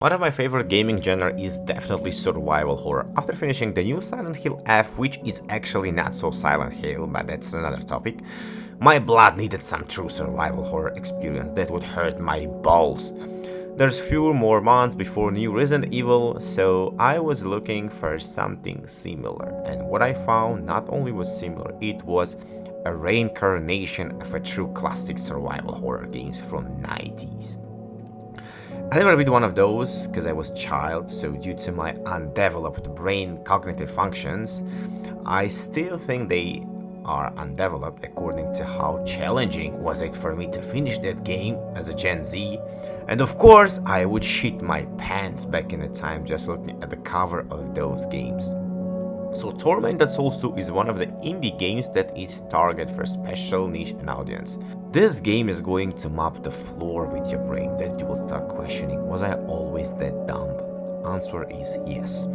One of my favorite gaming genre is definitely survival horror. After finishing the new Silent Hill F, which is actually not so Silent Hill, but that's another topic, my blood needed some true survival horror experience that would hurt my balls. There's few more months before new Resident Evil, so I was looking for something similar, and what I found not only was similar, it was a reincarnation of a true classic survival horror games from 90s. I never beat one of those because I was a child, so due to my undeveloped brain cognitive functions, I still think they are undeveloped according to how challenging was it for me to finish that game as a Gen Z. And of course, I would shit my pants back in the time just looking at the cover of those games. So Tormented Souls 2 is one of the indie games that is targeted for special niche and audience. This game is going to mop the floor with your brain that you will start questioning, was I always that dumb? Answer is yes.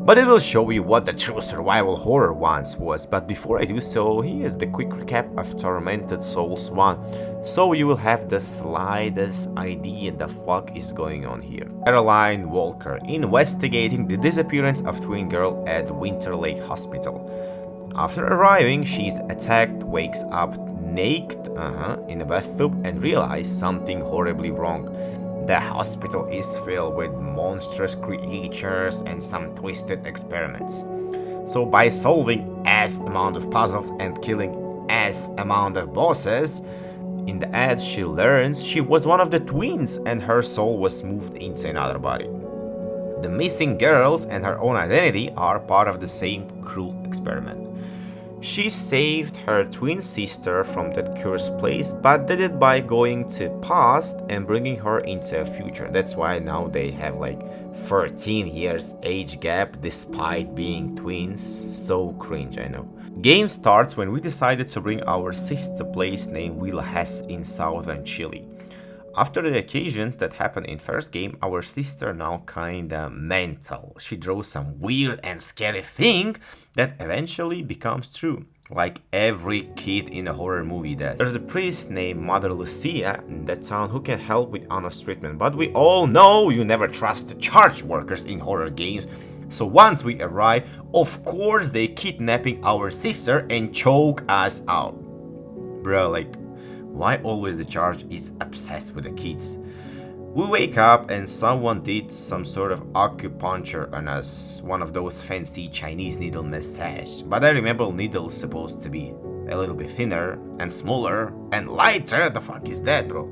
But it will show you what the true survival horror once was. But before I do so, here's the quick recap of Tormented Souls 1, so you will have the slightest idea the fuck is going on here. Caroline Walker investigating the disappearance of twin girl at Winter Lake Hospital. After arriving, she's attacked, wakes up naked in a bathtub and realizes something horribly wrong. The hospital is filled with monstrous creatures and some twisted experiments. So by solving S amount of puzzles and killing S amount of bosses, in the end she learns she was one of the twins and her soul was moved into another body. The missing girls and her own identity are part of the same cruel experiment. She saved her twin sister from that cursed place, but did it by going to past and bringing her into a future. That's why now they have like 13 years age gap despite being twins. So cringe, I know. Game starts when we decided to bring our sister place named Willa Hess in southern Chile. After the occasion that happened in first game, our sister now kinda mental. She draws some weird and scary thing that eventually becomes true, like every kid in a horror movie does. There's a priest named Mother Lucia in that town who can help with honest treatment, but we all know you never trust the church workers in horror games. So once we arrive, of course they kidnapping our sister and choke us out. Bro, like, why always the church is obsessed with the kids? We wake up and someone did some sort of acupuncture on us, one of those fancy Chinese needle massage. But I remember needles supposed to be a little bit thinner and smaller and lighter. The fuck is that, bro?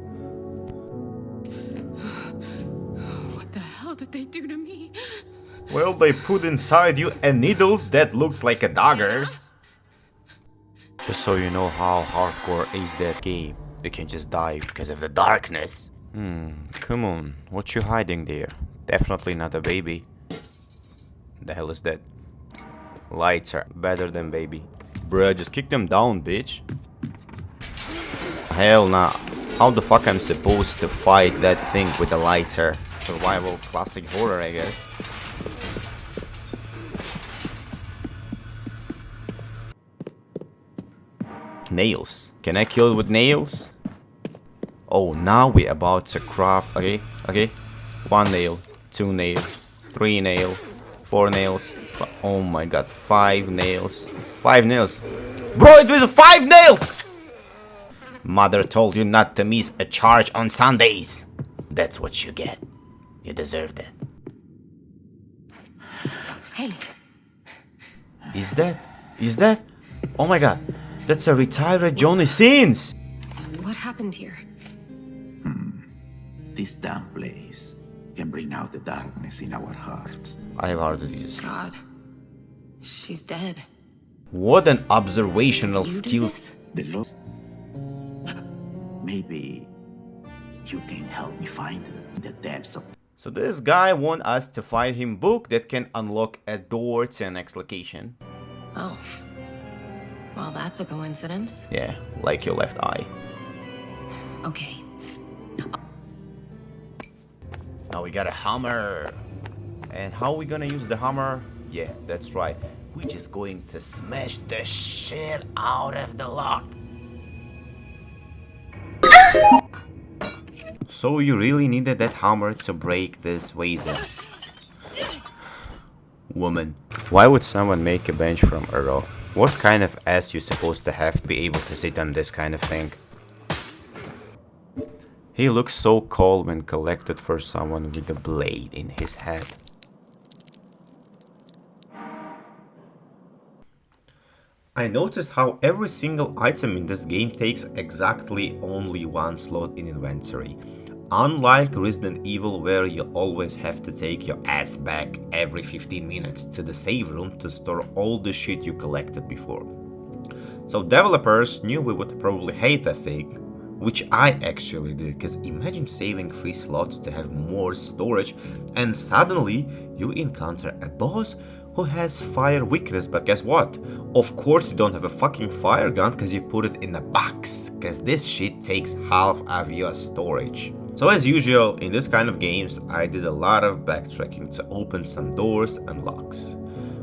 What the hell did they do to me? Well, they put inside you a needles that looks like a dagger's. Just so you know how hardcore is that game. You can just die because of the darkness. Come on, what you hiding there? Definitely not a baby. The hell is that? Lights are better than baby. Bruh, just kick them down, bitch. Hell nah. How the fuck I'm supposed to fight that thing with a lighter? Survival classic horror, I guess. Nails. Can I kill it with nails? Oh, now we're about to craft. Okay. 1 nail, 2 nails, 3 nails, 4 nails. Oh my god, 5 nails. 5 nails. Bro, it was 5 nails! Mother told you not to miss a charge on Sundays. That's what you get. You deserve that. Hey. Is that? Oh my god. That's a retired Johnny Sins! What happened here? This damn place can bring out the darkness in our hearts. I have heart disease. God. She's dead. What an observational You did skill. this? The Lord. Maybe you can help me find her in the depths of. So this guy want us to find him book that can unlock a door to the next location. Oh. Well, that's a coincidence. Yeah, like your left eye. Okay. Now we got a hammer. And how we gonna use the hammer? Yeah, that's right. We're just going to smash the shit out of the lock. So you really needed that hammer to break these vases. Woman. Why would someone make a bench from a rock? What kind of ass you supposed to have to be able to sit on this kind of thing? He looks so calm and collected for someone with a blade in his head. I noticed how every single item in this game takes exactly only one slot in inventory. Unlike Resident Evil, where you always have to take your ass back every 15 minutes to the save room to store all the shit you collected before. So developers knew we would probably hate that thing, which I actually do, because imagine saving 3 slots to have more storage and suddenly you encounter a boss who has fire weakness, but guess what? Of course you don't have a fucking fire gun because you put it in a box, because this shit takes half of your storage. So as usual, in this kind of games, I did a lot of backtracking to open some doors and locks.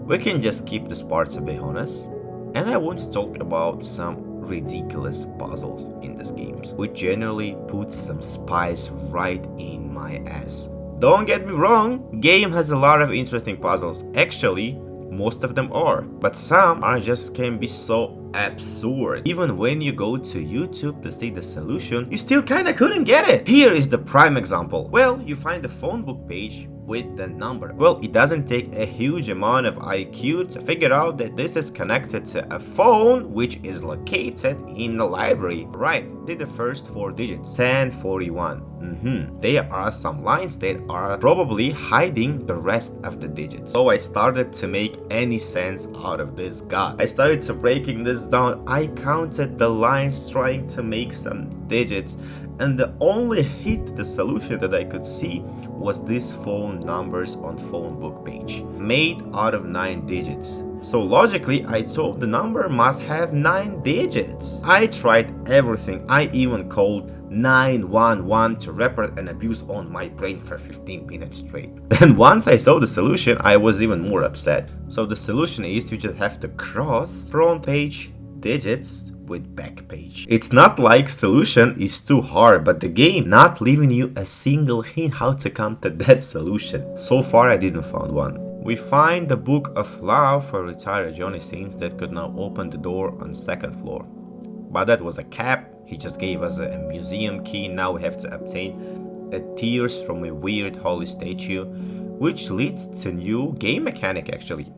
We can just keep this part to be honest, and I want to talk about some ridiculous puzzles in this game, which generally puts some spice right in my ass. Don't get me wrong, game has a lot of interesting puzzles, actually most of them are, but some are just can be so absurd. Even when you go to YouTube to see the solution, you still kinda couldn't get it. Here is the prime example. Well, you find the phone book page with the number. Well, it doesn't take a huge amount of IQ to figure out that this is connected to a phone which is located in the library. Right, did the first 4 digits, 1041. There are some lines that are probably hiding the rest of the digits. So I started to make any sense out of this god. I started to breaking this down. I counted the lines trying to make some digits, and the only hit the solution that I could see was these phone numbers on phone book page, made out of 9 digits. So logically, I thought the number must have 9 digits. I tried everything. I even called 911 to report an abuse on my brain for 15 minutes straight. Then once I saw the solution, I was even more upset. So the solution is you just have to cross front page digits with back page. It's not like solution is too hard, but the game not leaving you a single hint how to come to that solution. So far I didn't find one. We find the Book of Love for retired Johnny Sins that could now open the door on 2nd floor. But that was a cap. He just gave us a museum key. Now we have to obtain a tears from a weird holy statue, which leads to new game mechanic actually.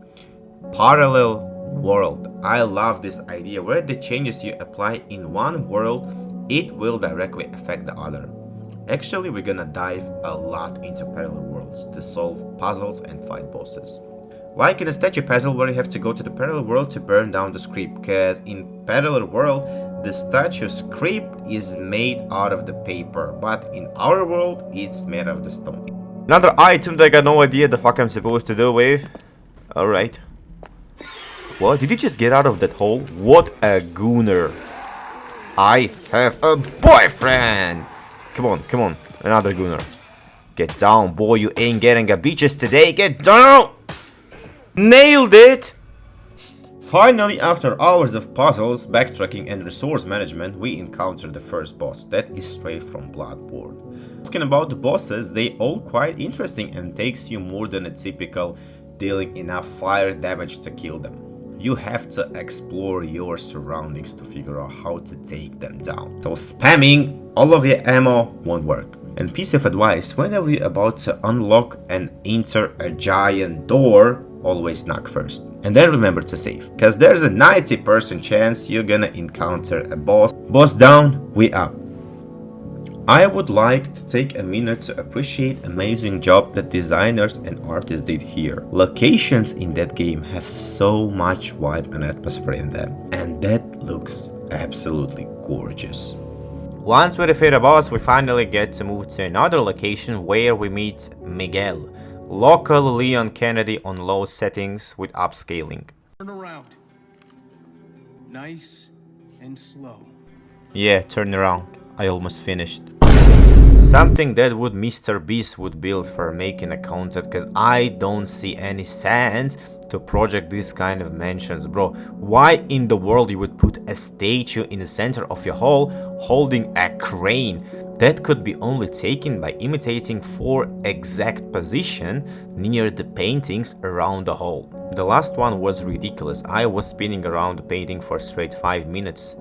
Parallel world. I love this idea where the changes you apply in one world, it will directly affect the other. Actually, we're gonna dive a lot into parallel worlds to solve puzzles and fight bosses. Like in a statue puzzle where you have to go to the parallel world to burn down the script, because in parallel world, the statue script is made out of the paper, but in our world, it's made of the stone. Another item that I got no idea the fuck I'm supposed to do with. Alright. What? Did he just get out of that hole? What a gooner. I have a boyfriend! Come on, another gooner. Get down, boy, you ain't getting a beaches today, get down! Nailed it! Finally, after hours of puzzles, backtracking and resource management, we encounter the first boss that is straight from Bloodborne. Talking about the bosses, they all quite interesting and takes you more than a typical dealing enough fire damage to kill them. You have to explore your surroundings to figure out how to take them down. So spamming all of your ammo won't work. And piece of advice, whenever you're about to unlock and enter a giant door, always knock first. And then remember to save, because there's a 90% chance you're gonna encounter a boss. Boss down, we up. I would like to take a minute to appreciate amazing job that designers and artists did here. Locations in that game have so much vibe and atmosphere in them, and that looks absolutely gorgeous. Once we defeat a boss, we finally get to move to another location where we meet Miguel, local Leon Kennedy on low settings with upscaling. Turn around. Nice and slow. Yeah, turn around. I almost finished. Something that would Mr. Beast would build for making a content, because I don't see any sense to project these kind of mansions, bro. Why in the world you would put a statue in the center of your hall holding a crane? That could be only taken by imitating 4 exact positions near the paintings around the hall. The last one was ridiculous. I was spinning around the painting for straight 5 minutes.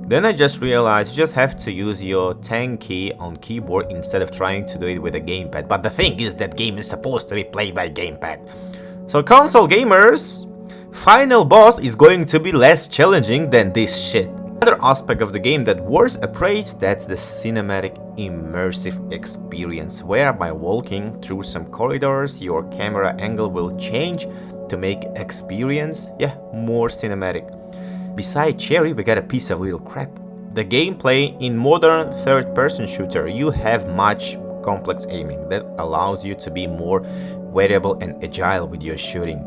Then I just realized you just have to use your 10 key on keyboard instead of trying to do it with a gamepad. But the thing is that game is supposed to be played by gamepad. So console gamers, final boss is going to be less challenging than this shit. Another aspect of the game that worth a praise, that's the cinematic immersive experience, where by walking through some corridors your camera angle will change to make experience more cinematic. Beside Cherry, we got a piece of little crap. The gameplay in modern third-person shooter, you have much complex aiming that allows you to be more variable and agile with your shooting.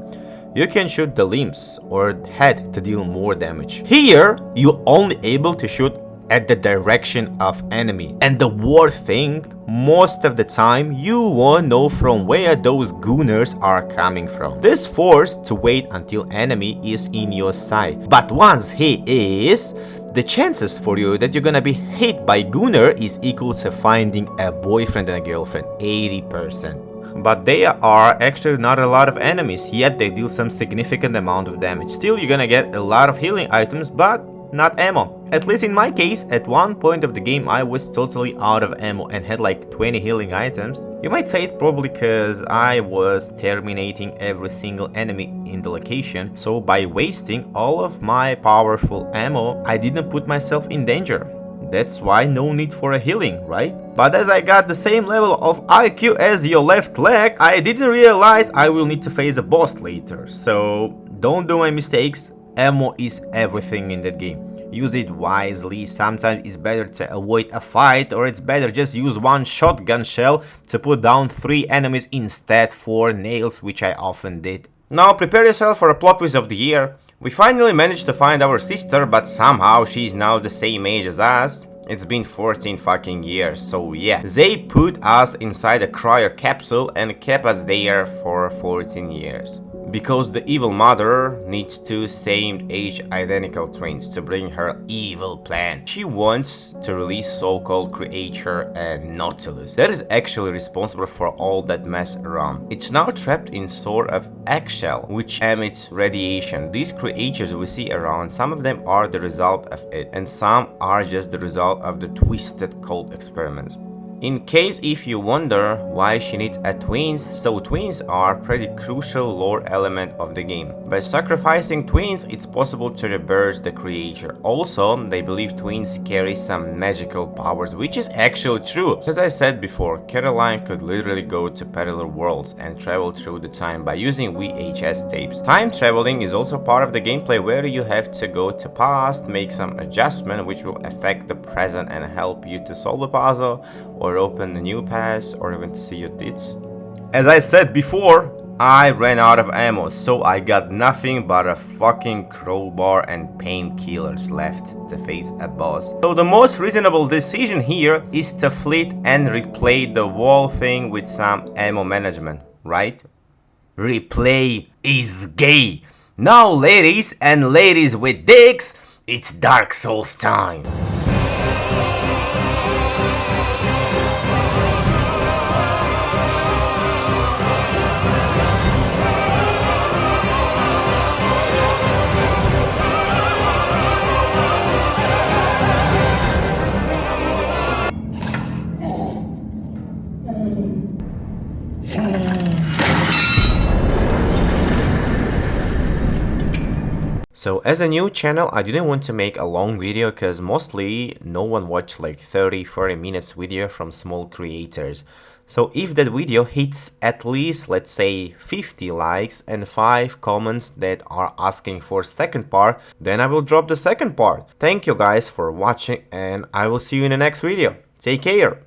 You can shoot the limbs or head to deal more damage. Here, you're only able to shoot at the direction of enemy. And the worst thing, most of the time you won't know from where those gooners are coming from. This forced to wait until enemy is in your sight. But once he is, the chances for you that you're gonna be hit by gooner is equal to finding a boyfriend and a girlfriend, 80%. But there are actually not a lot of enemies, yet they deal some significant amount of damage. Still, you're gonna get a lot of healing items, but not ammo. At least in my case, at one point of the game I was totally out of ammo and had like 20 healing items. You might say it probably because I was terminating every single enemy in the location, so by wasting all of my powerful ammo, I didn't put myself in danger. That's why no need for a healing, right? But as I got the same level of IQ as your left leg, I didn't realize I will need to face a boss later. So don't do my mistakes. Ammo is everything in that game. Use it wisely. Sometimes it's better to avoid a fight, or it's better just use one shotgun shell to put down 3 enemies instead 4 nails, which I often did. Now prepare yourself for a plot twist of the year. We finally managed to find our sister, but somehow she's now the same age as us. It's been 14 fucking years, so yeah. They put us inside a cryo capsule and kept us there for 14 years. Because the evil mother needs 2 same-age identical twins to bring her evil plan. She wants to release so-called creature Nautilus that is actually responsible for all that mess around. It's now trapped in sort of eggshell, which emits radiation. These creatures we see around, some of them are the result of it, and some are just the result of the twisted cult experiments. In case if you wonder why she needs a twins, so twins are pretty crucial lore element of the game. By sacrificing twins, it's possible to reverse the creature. Also, they believe twins carry some magical powers, which is actually true. As I said before, Caroline could literally go to parallel worlds and travel through the time by using VHS tapes. Time traveling is also part of the gameplay where you have to go to past, make some adjustment which will affect the present and help you to solve a puzzle, or open a new path, or even to see your tits. As I said before, I ran out of ammo, so I got nothing but a fucking crowbar and painkillers left to face a boss. So the most reasonable decision here is to flee and replay the whole thing with some ammo management, right? Replay is gay. Now ladies and ladies with dicks, it's Dark Souls time. So as a new channel, I didn't want to make a long video because mostly no one watched like 30-40 minutes video from small creators. So if that video hits at least, let's say 50 likes and 5 comments that are asking for second part, then I will drop the second part. Thank you guys for watching and I will see you in the next video. Take care.